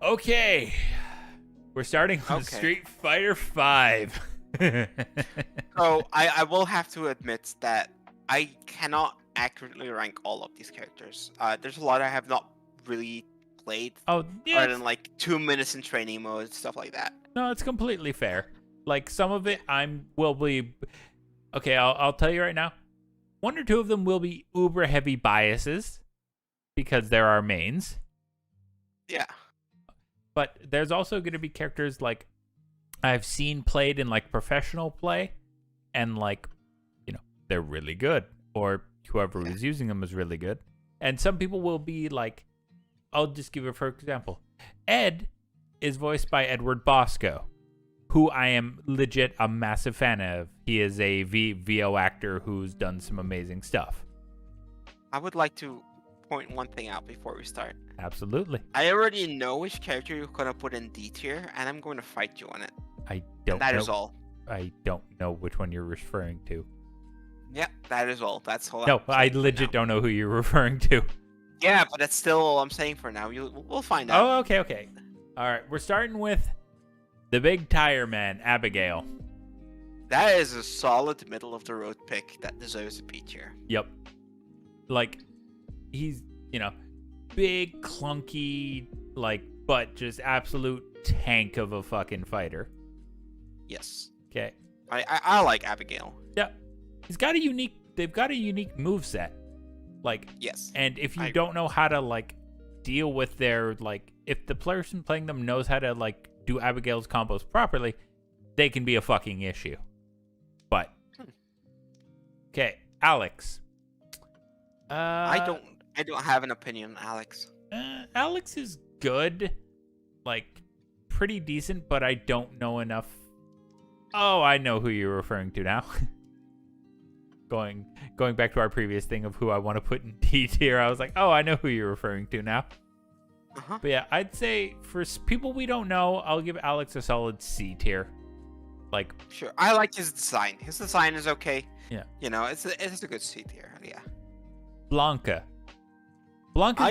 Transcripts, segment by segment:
Okay. We're starting with Okay. Street Fighter 5. So I will have to admit that I cannot accurately rank all of these characters. There's a lot I have not really played, Oh, yeah. other than like 2 minutes in training mode, stuff like that. No, it's completely fair. Like, some of it will be... Okay, I'll tell you right now. 1 or 2 of them will be uber heavy biases because they're our mains. Yeah. But there's also going to be characters like I've seen played in like professional play, and like, they're really good, or whoever is using them is really good. And some people will be like, I'll just give it for example. Ed is voiced by Edward Bosco, who I am legit a massive fan of. He is a VO actor who's done some amazing stuff. I would like to point one thing out before we start. Absolutely. I already know which character you're gonna put in D tier, and I'm going to fight you on it. I don't That know. is all. I don't know which one you're referring to. Yeah, that is all. That's all. No, I legit don't know who you're referring to. Yeah, but that's still all I'm saying for now. We'll find out. Oh, okay. All right, we're starting with the big tire man, Abigail. That is a solid middle of the road pick that deserves a B tier. Yep. Like, he's, big, clunky, but just absolute tank of a fucking fighter. Yes. Okay. I like Abigail. Yep. They've got a unique moveset. Yes. And if you don't know how to, deal with their, if the person playing them knows how to, do Abigail's combos properly, they can be a fucking issue. But, okay, Alex. I don't have an opinion, Alex. Alex is good, pretty decent, but I don't know enough. Oh, I know who you're referring to now. Going back to our previous thing of who I want to put in D tier, I was like, oh, I know who you're referring to now. Uh-huh. But yeah, I'd say for people we don't know, I'll give Alex a solid C tier. Sure, I like his design. His design is okay. Yeah. It's a good C tier. Yeah. Blanca's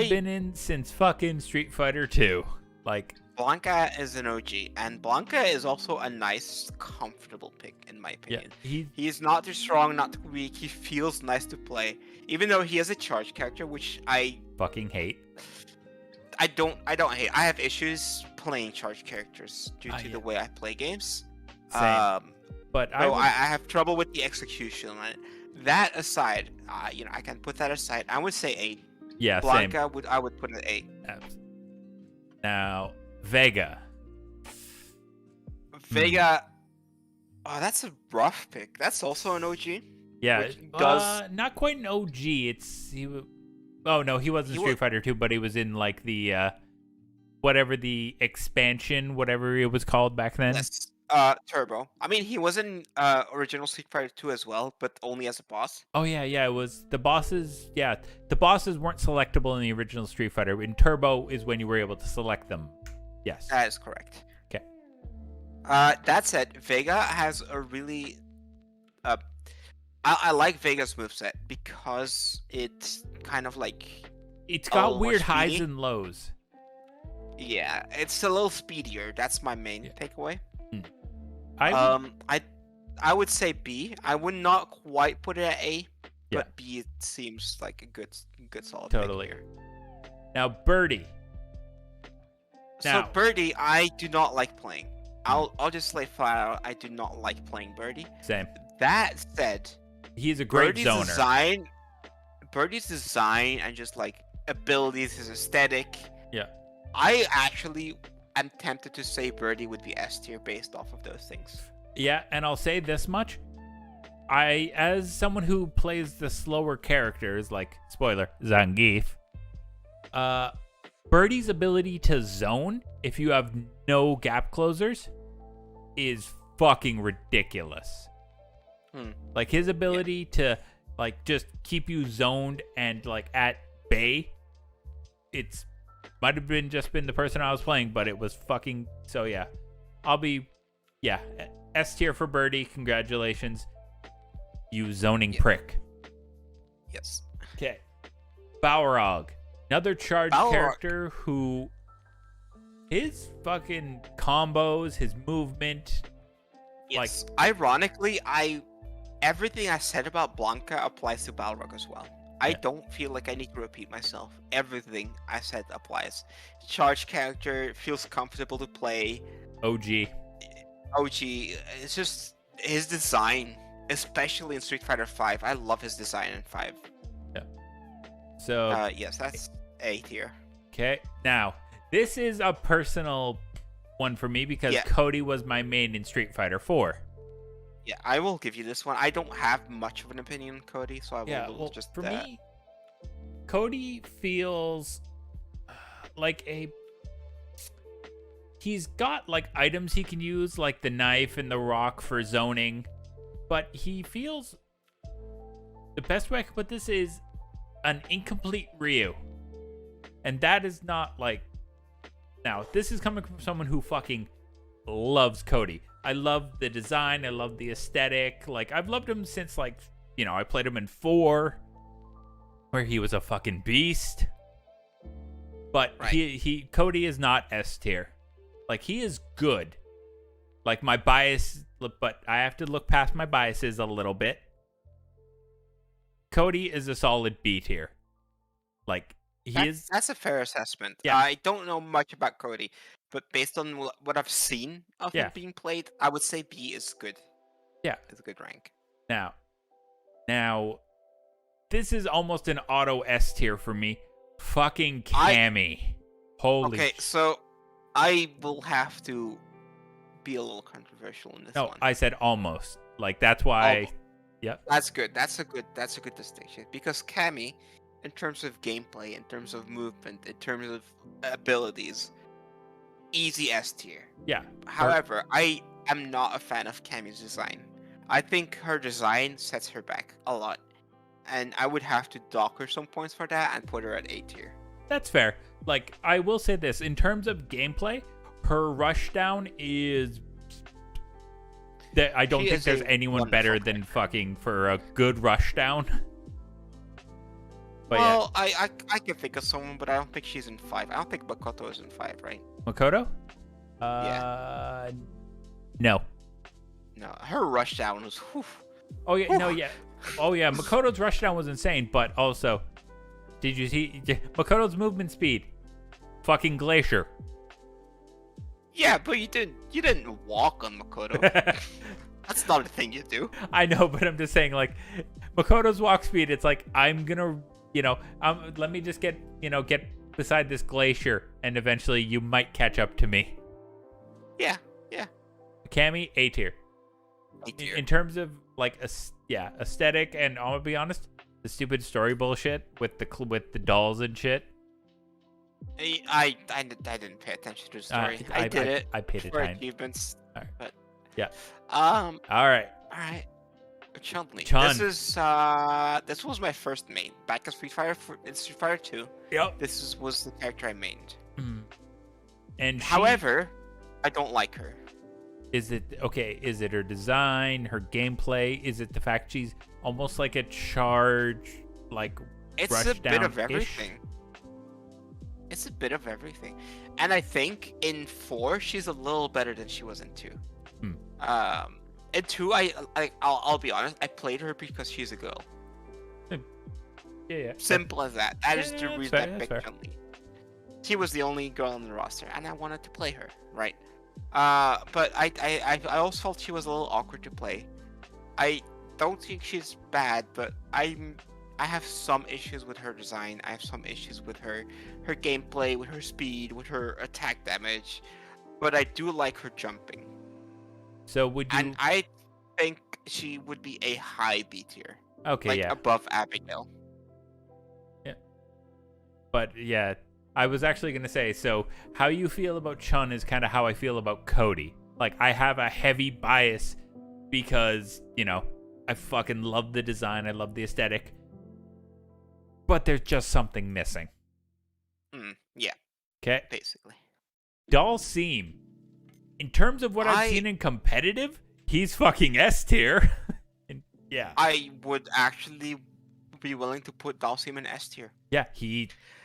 been in since fucking Street Fighter 2. Blanca is an OG, and Blanca is also a nice, comfortable pick, in my opinion. Yeah, he's not too strong, not too weak. He feels nice to play, even though he is a charge character, which I fucking hate. I don't hate. I have issues playing charge characters due to the way I play games. Same. But I have trouble with the execution on it. That aside, I can put that aside. I would say A. Yeah, Blanca same. I would put it A. Now, Vega. Oh, that's a rough pick. That's also an OG. Yeah, not quite an OG. Oh no, he wasn't Street Fighter 2, but he was in the whatever the expansion, whatever it was called back then. Yes. Turbo. I mean, he was in original Street Fighter 2 as well, but only as a boss. Oh yeah, it was the bosses. Yeah, the bosses weren't selectable in the original Street Fighter. In Turbo is when you were able to select them. Yes, that is correct. Okay. That said, Vega has a really I like Vega's moveset because it's kind of it's got weird highs and lows. Yeah, it's a little speedier. That's my main takeaway. I would say B. I would not quite put it at A, but Yeah. B it seems like a good solid Totally. pick here. Now Birdie. So Birdie, I do not like playing. I'll just lay flat out. I do not like playing Birdie. Same. That said, He's a great zoner. Birdie's design and just abilities, his aesthetic. Yeah. I actually am tempted to say Birdie would be S tier based off of those things. Yeah, and I'll say this much. As someone who plays the slower characters, spoiler, Zangief, Birdie's ability to zone, if you have no gap closers, is fucking ridiculous. His ability to, just keep you zoned and, at bay, it's might have been the person I was playing, but it was fucking... So, yeah. I'll be... Yeah. S tier for Birdie. Congratulations. You zoning prick. Yes. Okay. Balrog. Another charge character who... his fucking combos, his movement. Yes. Ironically, everything I said about Blanca applies to Balrog as well. I Yeah. don't feel like I need to repeat myself. Everything I said applies. Charge character feels comfortable to play. OG. OG, it's just his design, especially in Street Fighter V. I love his design in 5. So Yes, that's A tier. okay. Now, this is a personal one for me because Cody was my main in Street Fighter 4. Yeah, I will give you this one. I don't have much of an opinion on Cody, so I will Well, just... for me, Cody feels like he's got like items he can use, like the knife and the rock for zoning, but he feels, the best way I can put this is an incomplete Ryu. And that is not like, now this is coming from someone who fucking loves Cody. I love the design, I love the aesthetic. Like, I've loved him since, like, you know, I played him in 4, where he was a fucking beast. But Cody is not S tier. Like, he is good. Like, my bias, but I have to look past my biases a little bit. Cody is a solid B tier. Like, That's a fair assessment. Yeah. I don't know much about Cody, but based on what I've seen of him being played, I would say B is good. Yeah. It's a good rank. Now, this is almost an auto S tier for me. Fucking Cammy. Holy Okay, so I will have to be a little controversial in this one. No, I said almost. Like, that's why. Yep. That's good. That's a good distinction, because Cammy, in terms of gameplay, in terms of movement, in terms of abilities, easy S tier. Yeah. However, I am not a fan of Cammy's design. I think her design sets her back a lot, and I would have to dock her some points for that and put her at A tier. That's fair. Like, I will say this, in terms of gameplay, her rushdown is... I don't think there's anyone better than fucking for a good rushdown. But well, I can think of someone, but I don't think she's in 5. I don't think Makoto is in 5, right? Makoto? Yeah. No. No, her rushdown was... Whew. Oh, yeah, no, yeah. Oh, yeah, Makoto's rushdown was insane, but also... Did you see Makoto's movement speed? Fucking glacier. Yeah, but you didn't walk on Makoto. That's not a thing you do. I know, but I'm just saying, like, Makoto's walk speed, it's like, I'm gonna, you know, let me just get beside this glacier, and eventually you might catch up to me. Yeah. Cammy, A tier. A tier. In terms of, like, aesthetic, and I'm gonna be honest, the stupid story bullshit with the dolls and shit. I didn't pay attention to the story. I paid attention. For achievements. Right. But yeah. All right. Chun-Li. Chun. This was my first main back in Street Fighter 2. Yep. This was the character I mained. And however, I don't like her. Is it okay? Is it her design, her gameplay? Is it the fact she's almost like a charge, like it's a bit of everything. It's a bit of everything, and I think in 4 she's a little better than she was in 2. In 2, I'll be honest, I played her because she's a girl. Yeah. Simple as that. That is the reason I picked fair. Chun-Li. She was the only girl on the roster, and I wanted to play her, right? But I also felt she was a little awkward to play. I don't think she's bad, but I have some issues with her design. I have some issues with her gameplay, with her speed, with her attack damage. But I do like her jumping. So would you? And I think she would be a high B tier. Okay, like above Abigail. Yeah. But yeah, I was actually gonna say, so how you feel about Chun is kind of how I feel about Cody. Like, I have a heavy bias because, you know, I fucking love the design, I love the aesthetic, but there's just something missing. Yeah. Okay. Basically. Dalsim, in terms of what I've seen in competitive, he's fucking S tier. Yeah. I would actually be willing to put Dalsim in S tier. Yeah,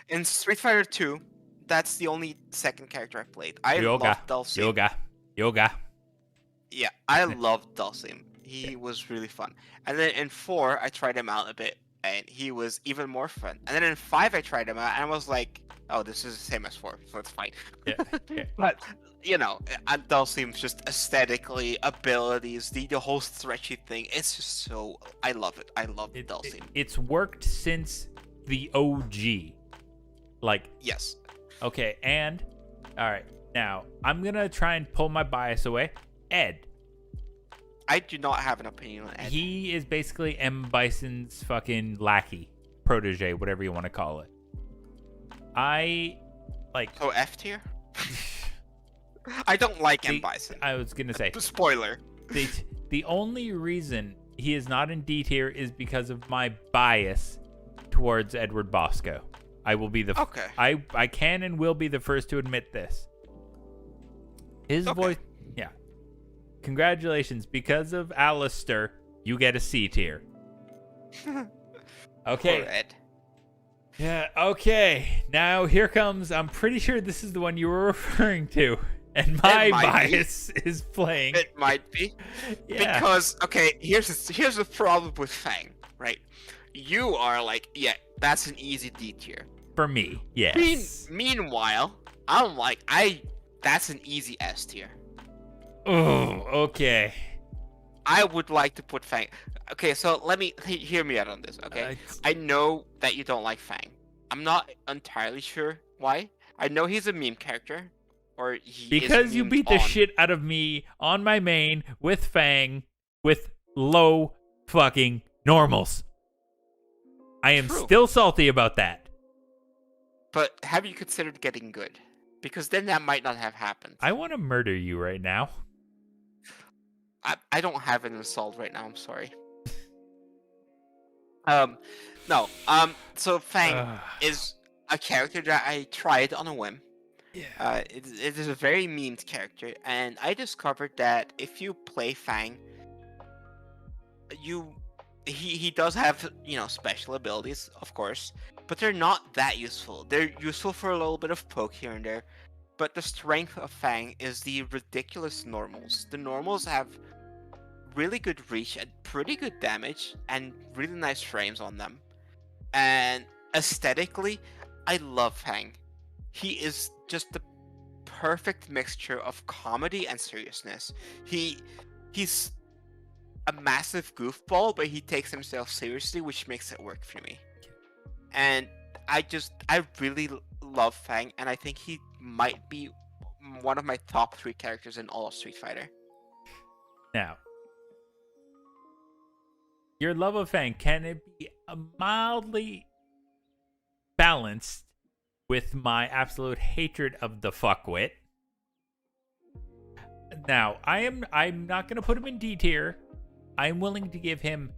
in Street Fighter 2, that's the only second character I played. I Yoga. love Dulcim. Yoga. Yeah, I loved Dulcim. He was really fun. And then in 4, I tried him out a bit, and he was even more fun. And then in 5, I tried him out, and I was like, oh, this is the same as 4, so it's fine. Yeah. But, you know, and Dulcim's just aesthetically, abilities, the whole stretchy thing, it's just so... I love it. I love Dulcim. It's worked since the OG. Like... Yes. Okay, and... Alright, now, I'm gonna try and pull my bias away. Ed. I do not have an opinion on Ed. He is basically M. Bison's fucking lackey. Protege, whatever you want to call it. I... Like... So F tier? I don't like M. Bison. I was gonna say... Spoiler. The only reason he is not in D tier is because of my bias towards Edward Bosco. I will be the... Okay. I can and will be the first to admit this. His voice... Yeah. Congratulations. Because of Alistair, you get a C tier. Okay. Poor Ed. Yeah, okay. Now here comes... I'm pretty sure this is the one you were referring to. And my bias is playing. It might be. Yeah. Because, okay, here's the problem with Fang, right? You are like, yeah, that's an easy D tier. For me, yes. Meanwhile, I'm like, that's an easy S tier. Oh, okay. I would like to put Fang. Okay, so hear me out on this, okay? I know that you don't like Fang. I'm not entirely sure why. I know he's a meme character. Or because you beat the shit out of me on my main with Fang with low fucking normals. I am still salty about that. But have you considered getting good? Because then that might not have happened. I want to murder you right now. I don't have it installed right now, I'm sorry. No. So Fang is a character that I tried on a whim. Yeah. It is a very memed character, and I discovered that if you play Fang, he does have, you know, special abilities, of course, but they're not that useful. They're useful for a little bit of poke here and there, but the strength of Fang is the ridiculous normals. The normals have really good reach and pretty good damage and really nice frames on them. And aesthetically, I love Fang. He is just the perfect mixture of comedy and seriousness. He's a massive goofball, but he takes himself seriously, which makes it work for me. And I really love Fang, and I think he might be one of my top 3 characters in all of Street Fighter. Now, your love of Fang, can it be mildly balanced with my absolute hatred of the fuckwit? Now, I'm not gonna put him in D tier. I'm willing to give him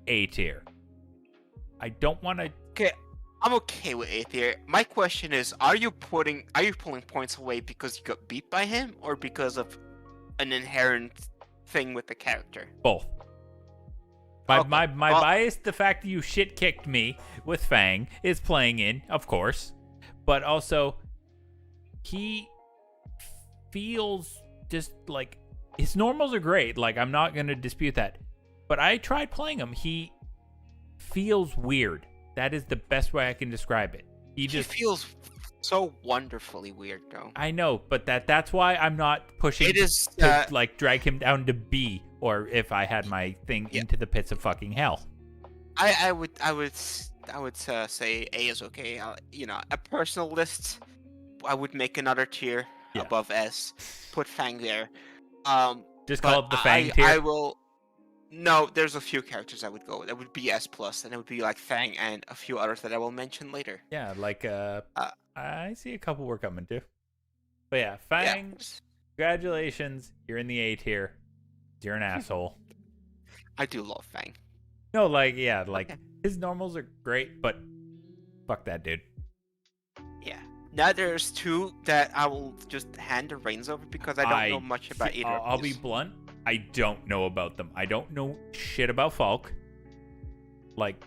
A tier. I don't want to. Okay, I'm okay with A tier. My question is, are you pulling points away because you got beat by him, or because of an inherent thing with the character? Both. My bias, the fact that you shit kicked me with Fang, is playing in, of course. But also, he feels just like... His normals are great. Like, I'm not going to dispute that. But I tried playing him. He feels weird. That is the best way I can describe it. He feels so wonderfully weird, though. I know, but that's why I'm not pushing to like, drag him down to B. Or if I had my thing into the pits of fucking hell. I would say A is okay. You know, a personal list, I would make another tier above S. Put Fang there. Just call it the Fang tier. I will. No, there's a few characters I would go with. That would be S+, and it would be like Fang and a few others that I will mention later. Yeah, like I see a couple we're coming to. But yeah, Fang. Yeah. Congratulations, you're in the A tier. You're an asshole. I do love Fang. No, like his normals are great, but fuck that dude. Yeah. Now there's 2 that I will just hand the reins over because I don't know much about either. I'll be blunt. I don't know about them. I don't know shit about Falk. Like,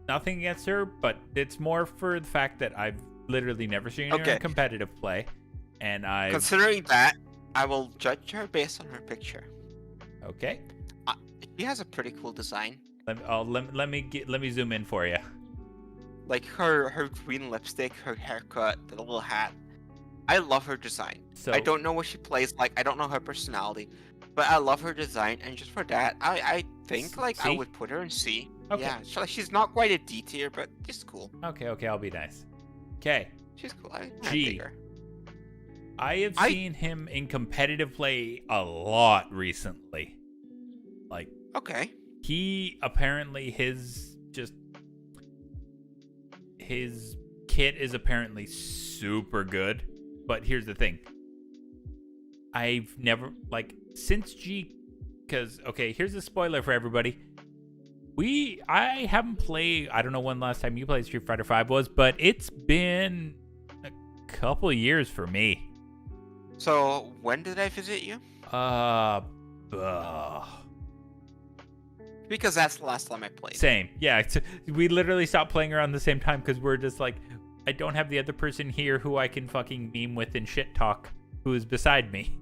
nothing against her, but it's more for the fact that I've literally never seen her Okay. in competitive play, and I. Considering that, I will judge her based on her picture. Okay. She has a pretty cool design. Let me zoom in for you. Like her green lipstick, her haircut, the little hat. I love her design. So I don't know what she plays like. I don't know her personality, but I love her design, and just for that, I think like I C? would put her in C. Okay. Yeah, she's not quite a D tier, but she's cool. Okay, I'll be nice. Okay. She's cool. I G. dig her. I have seen him in competitive play a lot recently. Like, Okay. he apparently his kit is apparently super good. But here's the thing. I've never, like, since G, because, okay, here's a spoiler for everybody. I haven't played, I don't know when last time you played Street Fighter V was, but it's been a couple years for me. So when did I visit you? Because that's the last time I played. Same. Yeah, we literally stopped playing around the same time because we're just like, I don't have the other person here who I can fucking meme with and shit talk who is beside me.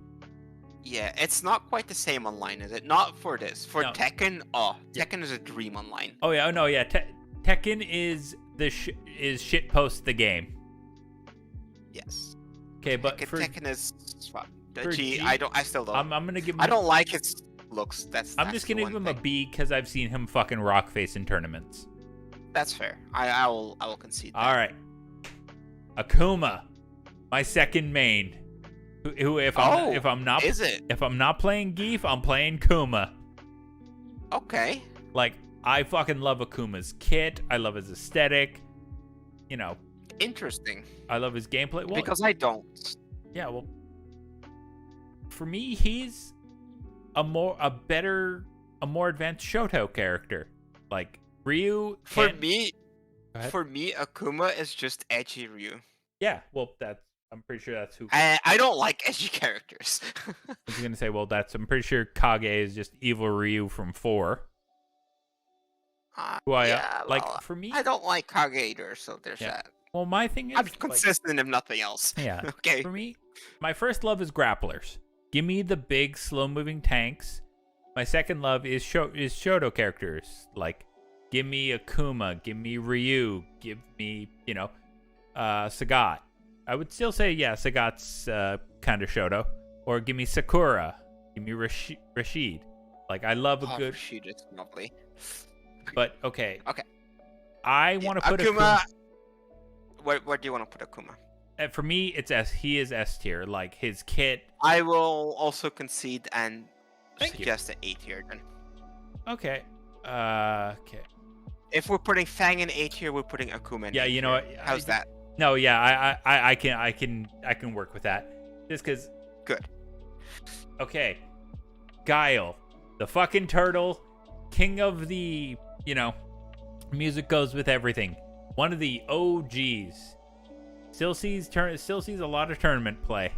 Yeah, it's not quite the same online, is it? Not for this. For No. Tekken, Tekken is a dream online. Oh yeah, no, yeah. Tekken is shit post the game. Yes. Okay, but Tekken is fun. for G, I still don't. I'm gonna give him. I don't like his looks. I'm just gonna give him a B because I've seen him fucking rock face in tournaments. That's fair. I will concede that. All right, Akuma, my second main. Who if I'm not is it? If I'm not playing Geef, I'm playing Kuma. Okay. Like, I fucking love Akuma's kit. I love his aesthetic. You know, Interesting. I love his gameplay. Well, Because I don't. yeah, well, for me, he's a more advanced Shoto character. Like Ryu. For can't- me, Go ahead. Akuma is just edgy Ryu. Yeah, well, I'm pretty sure that's who. I don't like edgy characters. I was gonna say, well, I'm pretty sure Kage is just evil Ryu from 4. Who I like. well, For me, I don't like Kage either, so there's Yeah. that. well, my thing is I'm like, consistent if nothing else. yeah. Okay. For me, my first love is grapplers. Give me the big, slow-moving tanks. My second love is Shoto characters. Like, give me Akuma, give me Ryu, give me, Sagat. I would still say, yeah, Sagat's kind of Shoto. Or give me Sakura, give me Rashid. Like, I love a good... She is lovely. But, okay. Okay. I want to put Akuma. Where do you want to put Akuma? For me, it's he is S tier. Like, his kit... I will also concede and Thank you. suggest an A tier then. Okay. Okay. If we're putting Fang in A tier, we're putting Akuma in Yeah, A you know tier. what? How's that? No, yeah, I can work with that. Just because. Good. Okay. Guile, the fucking turtle, king of the, music goes with everything. One of the OGs. Still sees a lot of tournament play.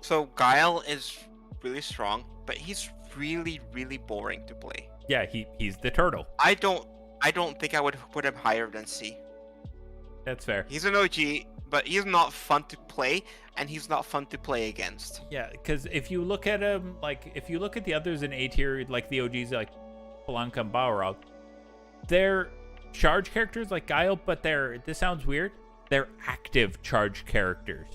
So Guile is really strong, but he's really, really boring to play. Yeah, he's the turtle. I don't think I would put him higher than C. That's fair. He's an OG, but he's not fun to play, and he's not fun to play against. Yeah, because if you look at him, like, if you look at the others in A tier, like the OGs, like Blanca and Balrog, they're charge characters like Guile, but this sounds weird, they're active charge characters.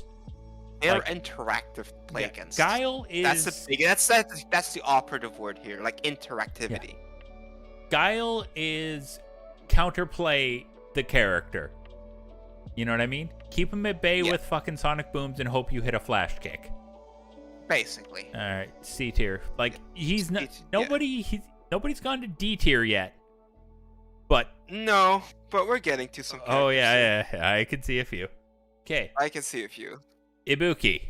They're Like, interactive to play against. Guile is... That's the operative word here, like interactivity. Guile is counterplay the character. You know what I mean? Keep him at bay Yeah. with fucking sonic booms and hope you hit a flash kick. Basically. All right, C tier. Like, he's not... Yeah. Nobody's gone to D tier yet. But... No, but we're getting to some characters. Oh, yeah, I can see a few. Okay, I can see a few. Ibuki.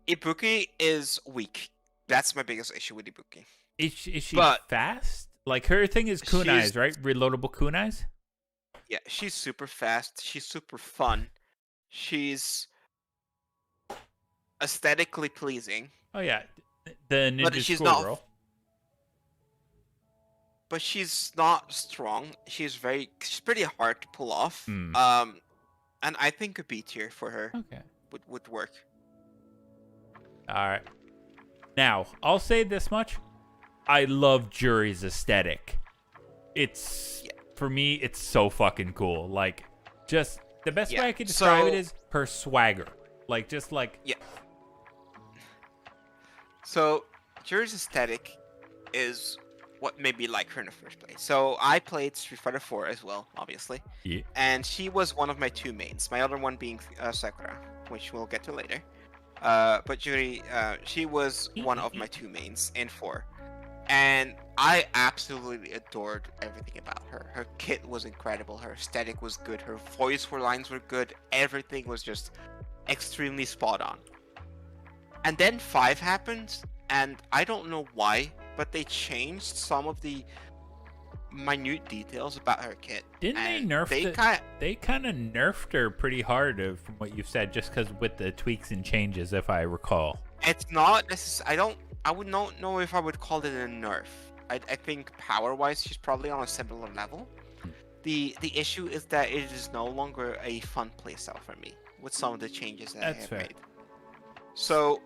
Ibuki is weak. That's my biggest issue with Ibuki. Is she But- fast? Like, her thing is kunais, She's- right? Reloadable kunais? Yeah, she's super fast. She's super fun. She's aesthetically pleasing, Oh, yeah. The But Ninja she's not- Schoolgirl. but she's not strong. She's pretty hard to pull off. Hmm. and I think a B tier for her Okay. would work. All right. Now, I'll say this much. I love Jury's aesthetic. It's, Yeah. for me, it's so fucking cool. Like, just, the best Yeah. way I could describe it So is her swagger. Like, just like, yeah. So Jury's aesthetic is what made me like her in the first place. So I played Street Fighter 4 as well, obviously, yeah. and she was one of my two mains. My other one being Sakura, which we'll get to later. But Judy, she was one of my two mains in 4, and I absolutely adored everything about her. Her kit was incredible. Her aesthetic was good. Her voice lines were good. Everything was just extremely spot on. And then 5 happened, and I don't know why, but they changed some of the minute details about her kit. Didn't they And nerf they the, kind they kind of nerfed her pretty hard from what you've said, just because with the tweaks and changes, if I recall. It's not necessarily. I would not know if I would call it a nerf. I think power-wise, she's probably on a similar level. The issue is that it is no longer a fun playstyle for me with some of the changes that I That's have fair. made. So,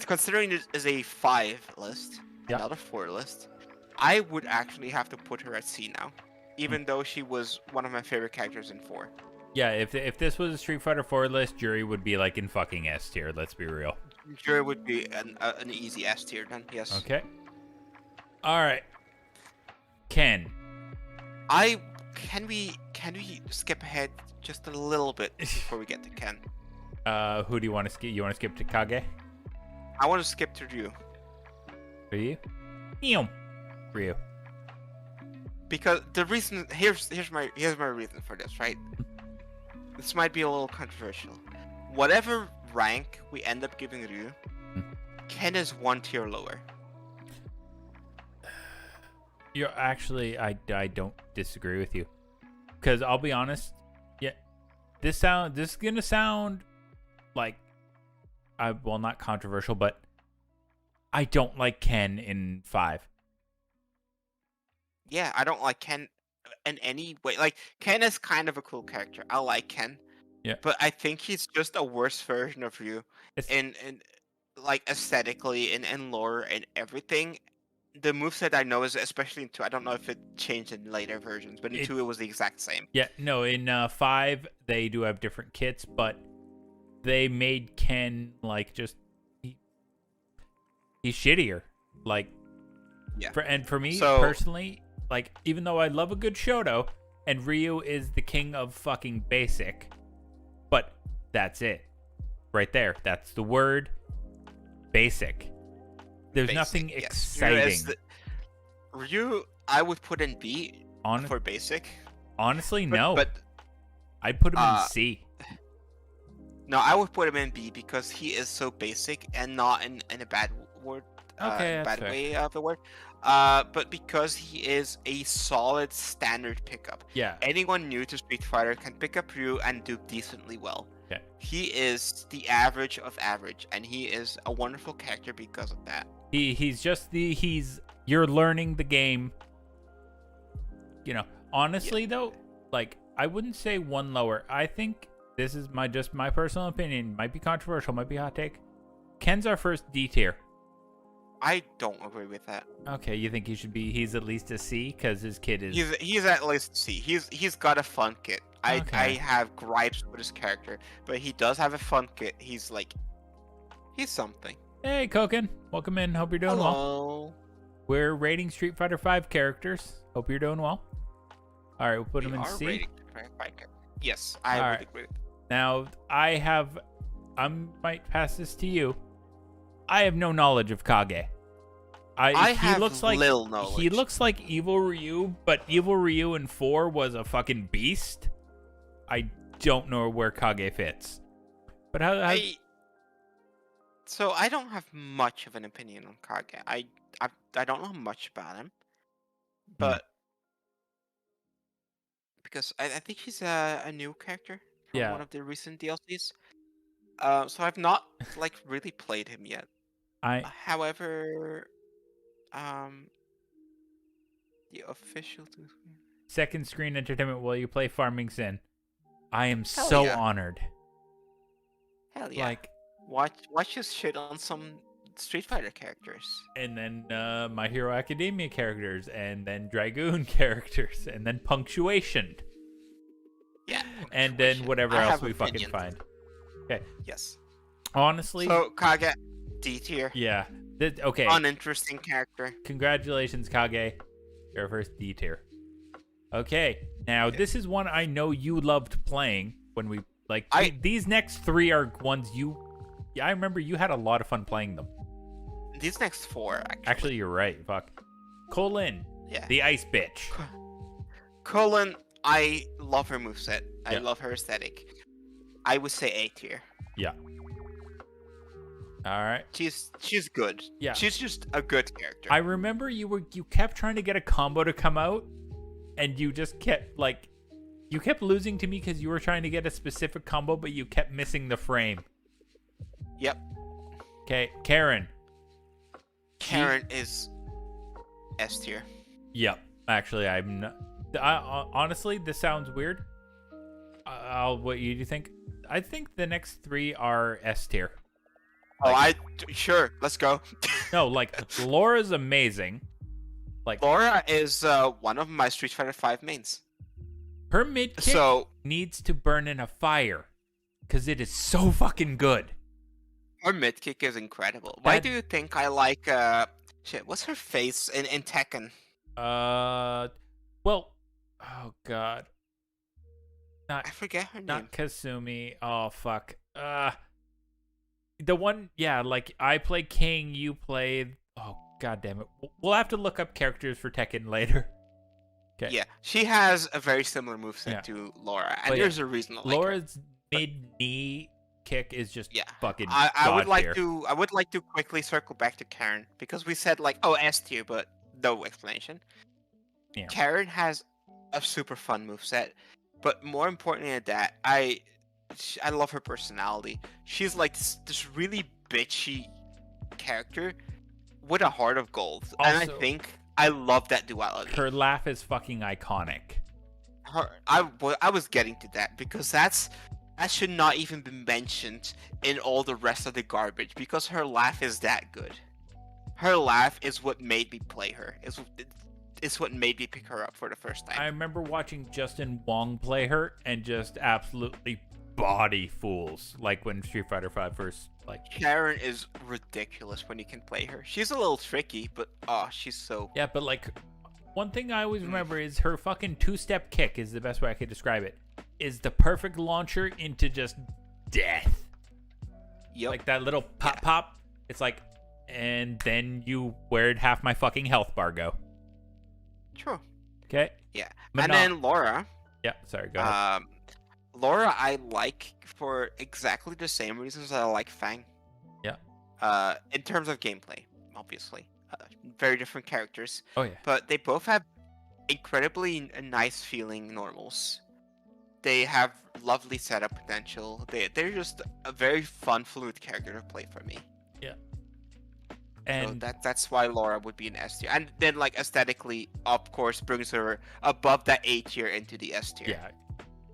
considering it is a 5 list, Yeah. not a 4 list, I would actually have to put her at C now, even though she was one of my favorite characters in 4. Yeah, if this was a Street Fighter 4 list, Jury would be like in fucking S tier. Let's be real. Sure, would be an easy S tier then. Yes. Okay. All right. Ken. Can we skip ahead just a little bit before we get to Ken? Who do you want to skip? You want to skip to Kage? I want to skip to Ryu Ryu? Ew. Ryu. because the reason here's my reason for this, right? This might be a little controversial. Whatever rank we end up giving Ryu, Ken is 1 tier lower. You're actually, I don't disagree with you, because I'll be honest. Yeah, this is gonna sound like, well, not controversial, but I don't like Ken in 5. Yeah, I don't like Ken in any way. Like, Ken is kind of a cool character. I like Ken. Yeah. But I think he's just a worse version of Ryu in like aesthetically and lore and everything. The moveset I know is, especially in 2, I don't know if it changed in later versions, but in 2 it was the exact same. Yeah, no, in 5 they do have different kits, but they made Ken like just he's shittier. Like, Yeah. for me So- personally, like, even though I love a good Shoto and Ryu is the king of fucking basic, but that's it. Right there. That's the word. Basic. There's Basic, nothing yes. exciting. Ryu, I would put in B Hon- for basic. honestly, But, no. But I'd put him in C. no, I would put him in B because he is so basic and not in a bad word. Okay, that's bad fair. way of the word. But because he is a solid standard pickup. Yeah. Anyone new to Street Fighter can pick up Ryu and do decently well. Okay. He is the average of average, and he is a wonderful character because of that. He's you're learning the game. You know, honestly though, like, I wouldn't say 1 lower. I think this is my personal opinion. Might be controversial, might be hot take. Ken's our first D tier. I don't agree with that. Okay, you think he's at least a C because his kid is. He's at least C. He's got a fun kit. I Okay. have gripes with his character, but he does have a fun kit. He's something. Hey, Koken, welcome in. Hope you're doing well. Hello. We're rating Street Fighter 5 characters. Hope you're doing well. All right, we'll put him in C. rating Yes, I All would right. agree. Now, I might pass this to you. I have no knowledge of Kage. I he have looks like little knowledge. He looks like Evil Ryu, but Evil Ryu in 4 was a fucking beast. I don't know where Kage fits. But how So I don't have much of an opinion on Kage. I don't know much about him, but because I think he's a new character from Yeah. one of the recent DLCs. So I've not like really played him yet. However, the official second screen entertainment while you play Farming Sim. I am Hell so yeah. honored. Hell yeah. Like, Watch us shit on some Street Fighter characters. and then My Hero Academia characters, and then Dragoon characters, and then Punctuation, Yeah. and then punctuation. whatever I else have we fucking opinions. find. Okay, Yes. honestly, So Kage, D tier. yeah. Okay, Uninteresting character. congratulations, Kage. Your first D tier. Okay, now this is one I know you loved playing when we these next 3 are ones you. Yeah, I remember you had a lot of fun playing them. These next 4 Actually, you're right. Fuck. Colin, Yeah. the ice bitch. Colin, I love her moveset. I Yeah. love her aesthetic. I would say A tier. Yeah. All right. She's good. Yeah. She's just a good character. I remember you kept trying to get a combo to come out, and you just kept you kept losing to me because you were trying to get a specific combo, but you kept missing the frame. Yep. Okay, Karen. Karen is S tier. Yep. Actually, I'm not. Honestly, this sounds weird. What do you think? I think the next 3 are S tier. Oh, sure. Let's go. No, Laura's amazing. Laura is one of my Street Fighter 5 mains. Her mid kick needs to burn in a fire because it is so fucking good. Her mid kick is incredible. Why do you think I like shit? What's her face in Tekken? Well, oh god, I forget her name. Not Kasumi. Oh fuck. The one, yeah, I play King, you play. Oh god damn it. We'll have to look up characters for Tekken later. Okay. Yeah, she has a very similar moveset to Laura, and there's a reason. Laura's mid knee kick is just fucking. I would like to quickly circle back to Karen because we said S tier, but no explanation. Yeah. Karen has a super fun moveset, but more importantly than that, I love her personality. She's like this really bitchy character with a heart of gold, and I think I love that duality. Her laugh is fucking iconic. I was getting to that because that should not even be mentioned in all the rest of the garbage because her laugh is that good. Her laugh is what made me play her. It's what made me pick her up for the first time. I remember watching Justin Wong play her and just absolutely body fools when Street Fighter V first Karen is ridiculous when you can play her. She's a little tricky, but she's so but one thing I always remember is her fucking 2-step kick is the best way I could describe it. Is the perfect launcher into just death. Yep. That little pop. It's and then where'd half my fucking health bar go? True. Okay. Yeah. And then Laura. Yeah, sorry, go ahead. Laura I like for exactly the same reasons that I like Fang. Yeah. In terms of gameplay, obviously. Very different characters. Oh yeah. But they both have incredibly nice feeling normals. They have lovely setup potential. They're just a very fun, fluid character to play for me. Yeah. And so that's why Laura would be an S tier. And then aesthetically, of course, brings her above that A tier into the S tier. Yeah.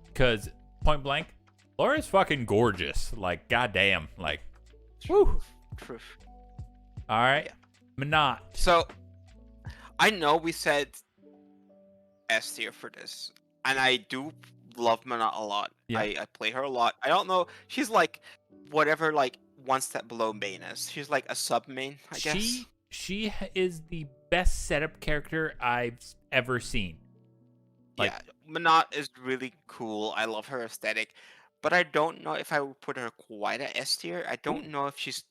Because point blank, Laura's fucking gorgeous. Goddamn. Woo. Truth. All right. Yeah. Menat. So, I know we said S tier for this. And I do love Menat a lot. Yeah. I play her a lot. I don't know. She's whatever, one step below main is. She's a sub main, I guess. She is the best setup character I've ever seen. Yeah, Menat is really cool. I love her aesthetic, but I don't know if I would put her quite at S tier. I don't know if she's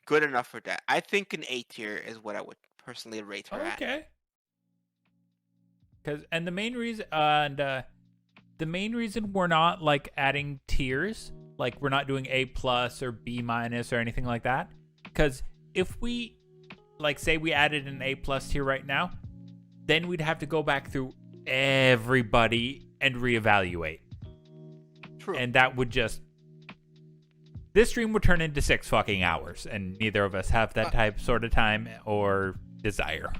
good enough for that. I think an A tier is what I would personally rate her at. Okay. And the main reason we're not adding tiers, we're not doing A plus or B minus or anything like that, because if we say we added an A plus tier right now, then we'd have to go back through everybody and reevaluate. True. And that would this stream would turn into 6 fucking hours, and neither of us have that sort of time or desire.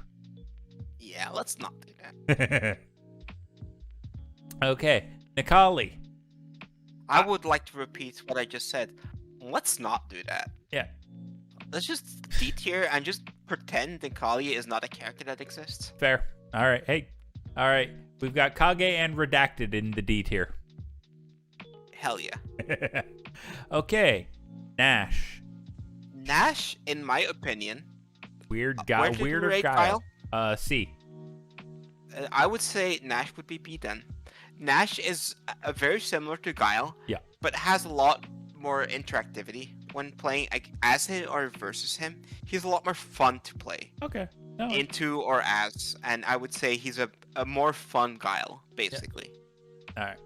Yeah, let's not do that. Okay, Nikali. I would like to repeat what I just said. Let's not do that. Yeah. Let's just D tier and just pretend Nikali is not a character that exists. Fair. All right. Hey. All right. We've got Kage and Redacted in the D tier. Hell yeah. Okay. Nash. Nash, in my opinion, Weird guy. where did you Weirder rate guy. C. I would say Nash would be B then. Nash is very similar to Guile, Yeah. but has a lot more interactivity when playing as him or versus him. He's a lot more fun to play Okay. No. into or as, and I would say he's a more fun Guile, basically. All right.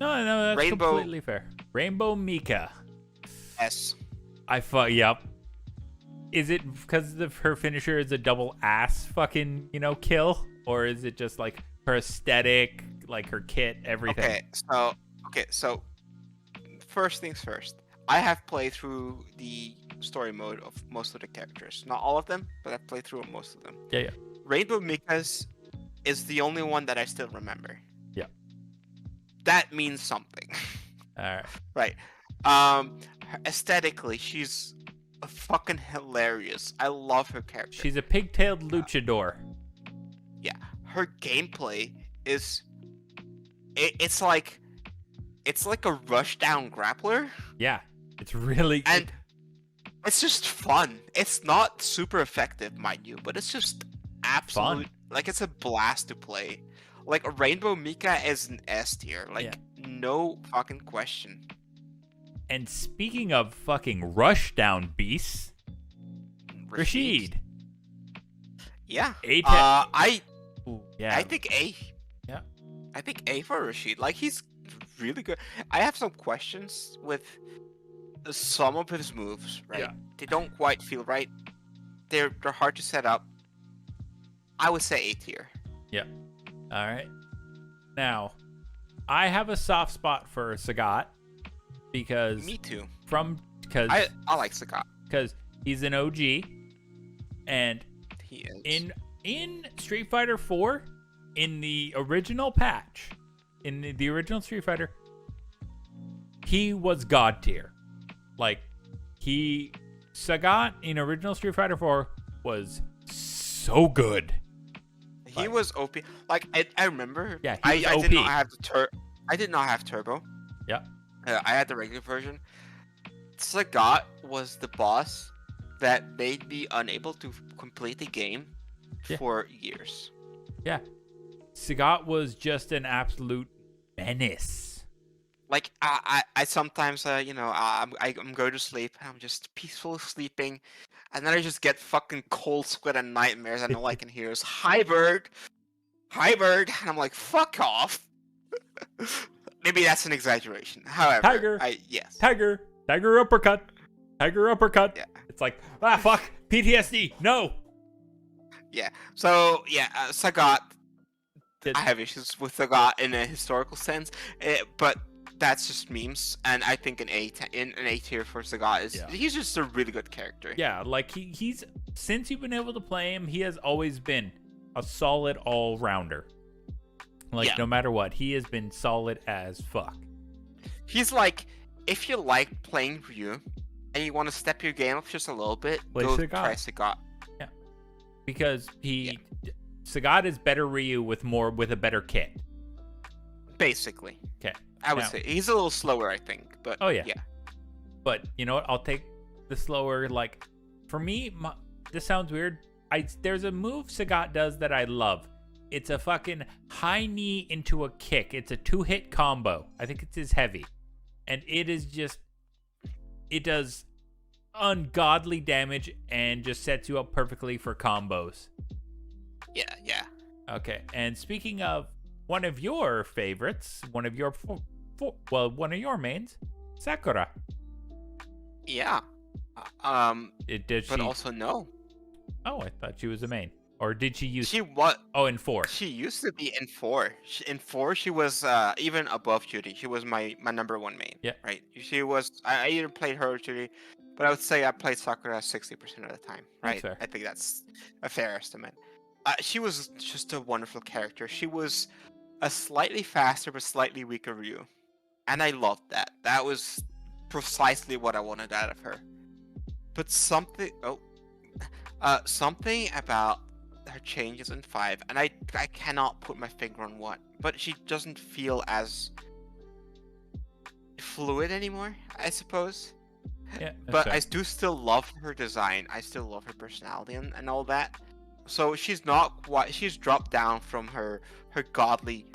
No, that's Rainbow- completely fair. Rainbow Mika. S. Yep. Is it because her finisher is a double ass fucking, kill? Or is it just like her aesthetic, like her kit, everything? Okay, so first things first. I have played through the story mode of most of the characters. Not all of them, but I've played through most of them. Yeah. Rainbow Mika's is the only one that I still remember. Yeah. That means something. All Right. Aesthetically, she's fucking hilarious. I love her character. She's a pigtailed luchador. Yeah. Her gameplay is it's like a rush down grappler, Yeah. It's really. and it's just fun. It's not super effective, mind you, but it's just absolute. Like, it's a blast to play. Like, Rainbow Mika is an S tier. Like, no fucking question. And speaking of fucking rushdown beasts, Rashid. Yeah. A I yeah. think A. Yeah. I think A for Rashid. Like, he's really good. I have some questions with some of his moves, right? Yeah. They don't quite feel right. They're hard to set up. I would say A tier. All right. Now, I have a soft spot for Sagat because Me too. because I like Sagat. he's an OG, and He is. in Street Fighter 4, in the original patch, in the original Street Fighter, he was god tier. Like, Sagat in original Street Fighter 4 was so good. He was OP. Like, I remember. Yeah, I he was did not OP. have I did not have turbo. Yeah. I had the regular version. Sagat was the boss that made me unable to complete the game Yeah. for years. Yeah. Sagat was just an absolute menace. Like, I sometimes I'm going to sleep and I'm just peacefully sleeping, and then I just get fucking cold sweat and nightmares, and all I can hear is "Hi bird, hi bird," and I'm like, "Fuck off." Maybe that's an exaggeration. However, Tiger. Yes. Tiger uppercut. Tiger uppercut. Yeah. It's like, fuck, PTSD. No. Yeah. So yeah, Sagat. Did- I have issues with Sagat in a historical sense, but that's just memes, and I think an A tier for Sagat is he's just a really good character. Yeah, like he's since you've been able to play him, he has always been a solid all-rounder. Like, no matter what, he has been solid as fuck. He's like, if you like playing Ryu and you want to step your game up just a little bit, go try Sagat. Yeah, because Sagat is better Ryu with a better kit. Basically. Okay. I would say he's a little slower, I think, but yeah. But you know what? I'll take the slower. Like, for me, this sounds weird. There's a move Sagat does that I love. It's a fucking high knee into a kick. It's a 2-hit combo. I think it's his heavy. And it does ungodly damage and just sets you up perfectly for combos. Yeah. Okay. And speaking of one of your favorites, one of your mains, Sakura. Yeah. Did also no. Oh, I thought she was a main. Or did she use... She what? Oh, in 4. She used to be in 4. In 4, she was even above Judy. She was my number 1 main. Yeah. Right? She was... I either played her or Judy, but I would say I played Sakura 60% of the time. Right? That's fair. I think that's a fair estimate. She was just a wonderful character. She was a slightly faster but slightly weaker Ryu. and I loved that. That was precisely what I wanted out of her. But something about her changes in 5, and I cannot put my finger on what, but she doesn't feel as fluid anymore, I suppose. Yeah, But I do still love her design. I still love her personality and all that. So she's not quite. She's dropped down from her godly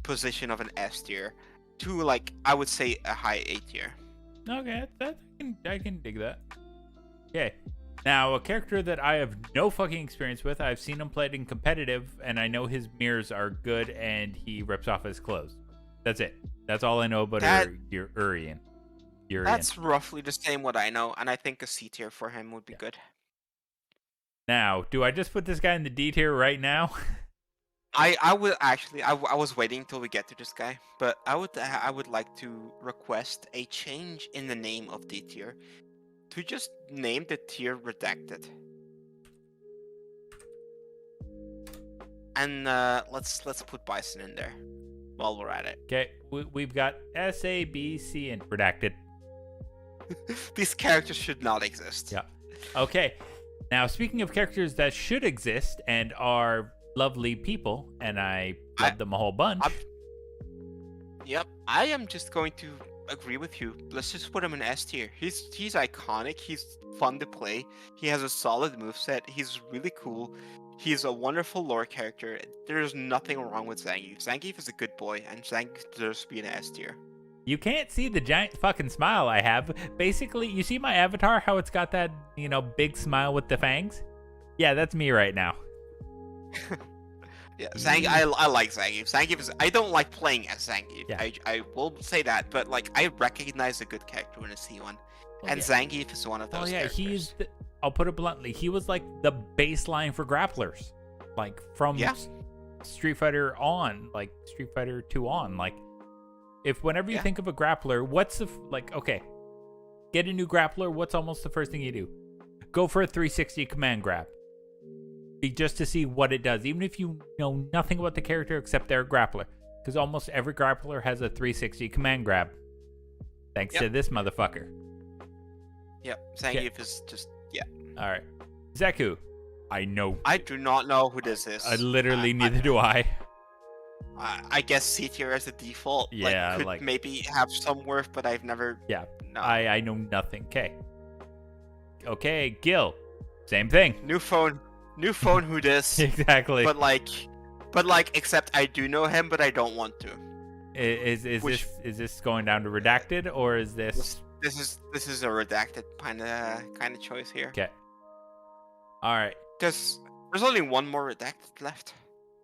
position of an S tier to, like, I would say a high A tier. Okay, I can dig that. Okay. Now, a character that I have no fucking experience with. I've seen him played in competitive, and I know his mirrors are good, and he rips off his clothes. That's it. That's all I know about Urian. That's roughly the same what I know, and I think a C tier for him would be good. Now, do I just put this guy in the D tier right now? I would actually. I was waiting until we get to this guy, but I would like to request a change in the name of D tier to just name the tier redacted. And let's put Bison in there while we're at it. Okay, we've got S, A, B, C, and redacted. These characters should not exist. Yeah. Okay. Now, speaking of characters that should exist and are lovely people, and I love them a whole bunch. Yep, I am just going to agree with you. Let's just put him in S tier. He's iconic. He's fun to play. He has a solid moveset. He's really cool. He's a wonderful lore character. There's nothing wrong with Zangief. Zangief is a good boy, and Zangief deserves to be in S tier. You can't see the giant fucking smile I have. Basically, you see my avatar, how it's got that, big smile with the fangs? Yeah, that's me right now. Yeah, I like Zangief. Zangief is. I don't like playing as Zangief. Yeah. I will say that, but like I recognize a good character when I see one, and Zangief is one of those. Characters. I'll put it bluntly. He was like the baseline for grapplers, like from Street Fighter on, like Street Fighter 2 on. Like, if whenever you think of a grappler, what's the okay, get a new grappler. What's almost the first thing you do? Go for a 360 command grab. Just to see what it does, even if you know nothing about the character except they're a grappler, because almost every grappler has a 360 command grab. Thanks to this motherfucker. Yep, Zangief is just All right, Zeku. I do not know who this is. Literally neither do I. I guess C tier as a default. Yeah, could maybe have some worth, but I've never. Yeah, no. I know nothing. Okay, Gil. Same thing. New phone, who this? Exactly. But except I do know him, but I don't want to. Is this going down to redacted, or is this? This is a redacted kind of choice here. Okay. All right. Because there's only one more redacted left.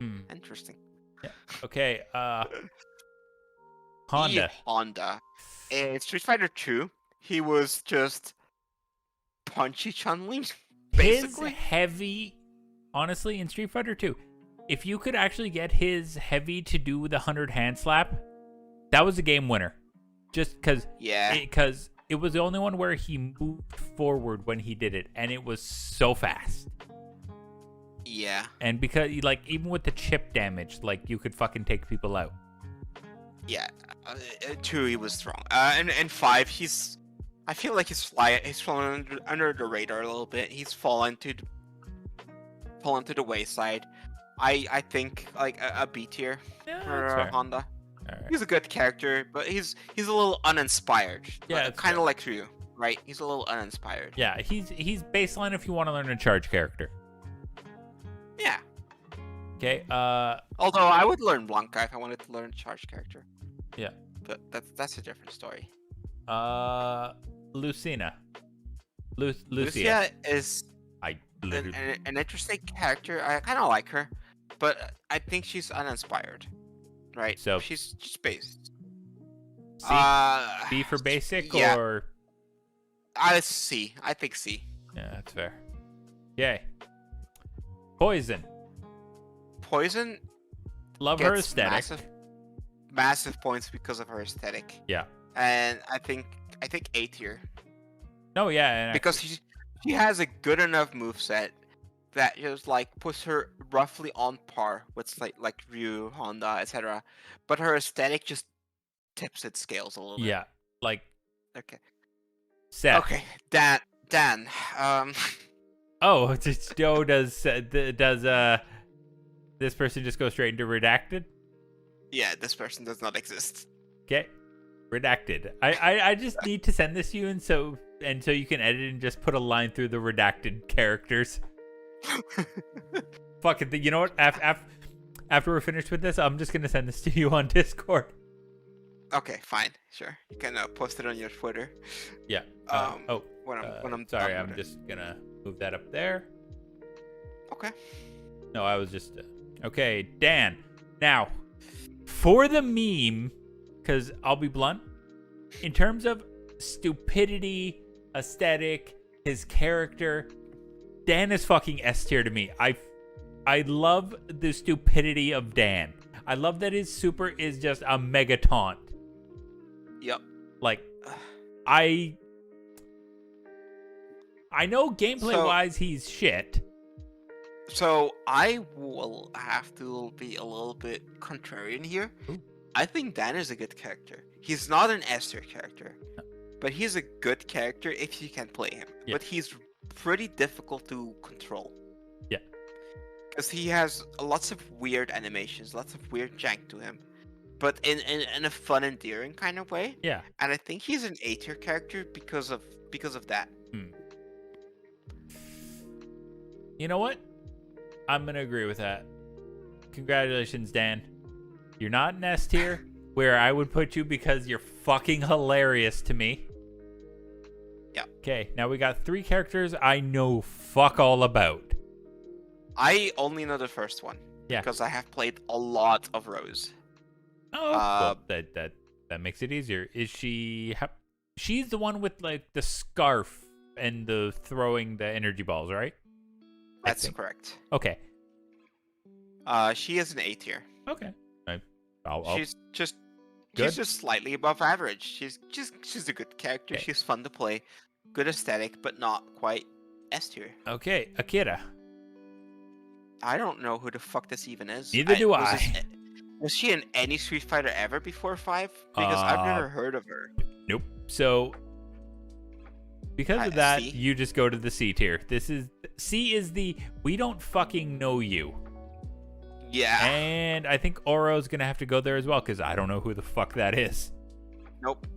Interesting. Yeah. Okay. Honda. Honda. In Street Fighter 2, he was just punchy Chun-Li. Basically. His heavy, honestly, in Street Fighter 2, if you could actually get his heavy to do the 100 hand slap, that was a game winner. Just because it was the only one where he moved forward when he did it, and it was so fast. Yeah. And because, even with the chip damage, you could fucking take people out. Yeah. 2, he was strong. And 5, I feel like he's fallen under the radar a little bit. He's fallen to the wayside. I think a B tier for Honda. Right. He's a good character, but he's a little uninspired. Yeah, kind of like Ryu, right? He's a little uninspired. Yeah, he's baseline if you want to learn a charge character. Yeah. Okay. Although I would learn Blanca if I wanted to learn a charge character. Yeah. But that's a different story. Lucina. Lucia is an interesting character. I kind of like her, but I think she's uninspired. Right. So she's just based. C? B for basic or? C. I think C. Yeah, that's fair. Yay. Poison. Love her aesthetic. Massive points because of her aesthetic. Yeah. And I think A tier. Oh yeah. Because she has a good enough moveset that just puts her roughly on par with like Ryu, Honda, etc. But her aesthetic just tips its scales a little bit. Yeah, like Okay. Seth. Okay. Dan. Oh, does this person just go straight into redacted? Yeah, this person does not exist. Okay, redacted. I just need to send this to you, and so you can edit and just put a line through the redacted characters. Fuck it. You know what? After we're finished with this, I'm just gonna send this to you on Discord. Okay, fine, sure. You can post it on your Twitter. Yeah. When I'm sorry, done I'm with it. just gonna move that up there. Okay. No, I was just okay. Dan, now for the meme, because I'll be blunt, in terms of stupidity, aesthetic, his character, Dan is fucking S tier to me. I love the stupidity of Dan. I love that his super is just a mega taunt. Yep. Like, I know gameplay wise he's shit. So I will have to be a little bit contrarian here. Ooh. I think Dan is a good character. He's not an S tier character, but he's a good character if you can play him. Yeah. But he's pretty difficult to control. Yeah. Because he has lots of weird animations, lots of weird jank to him, but in a fun, endearing kind of way. Yeah. And I think he's an A tier character because of that. You know what? I'm gonna agree with that. Congratulations, Dan. You're not an S tier, where I would put you because you're fucking hilarious to me. Yeah. Okay, now we got 3 characters I know fuck all about. I only know the first one. Yeah. Because I have played a lot of Rose. Oh, well, that makes it easier. Is she? She's the one with like the scarf and the throwing the energy balls, right? That's correct. Okay. She is an A tier. Okay. She's just slightly above average. She's a good character. Okay. She's fun to play, good aesthetic, but not quite S tier. Okay, Akira. I don't know who the fuck this even is. Neither do I. Was she in any Street Fighter ever before 5? Because I've never heard of her. Nope. So because of that, C? you just go to the C tier. C is the we don't fucking know you. Yeah. And I think Oro's gonna have to go there as well because I don't know who the fuck that is. Nope.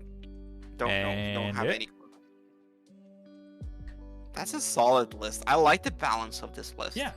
Don't have it? any clue. That's a solid list. I like the balance of this list. Yeah,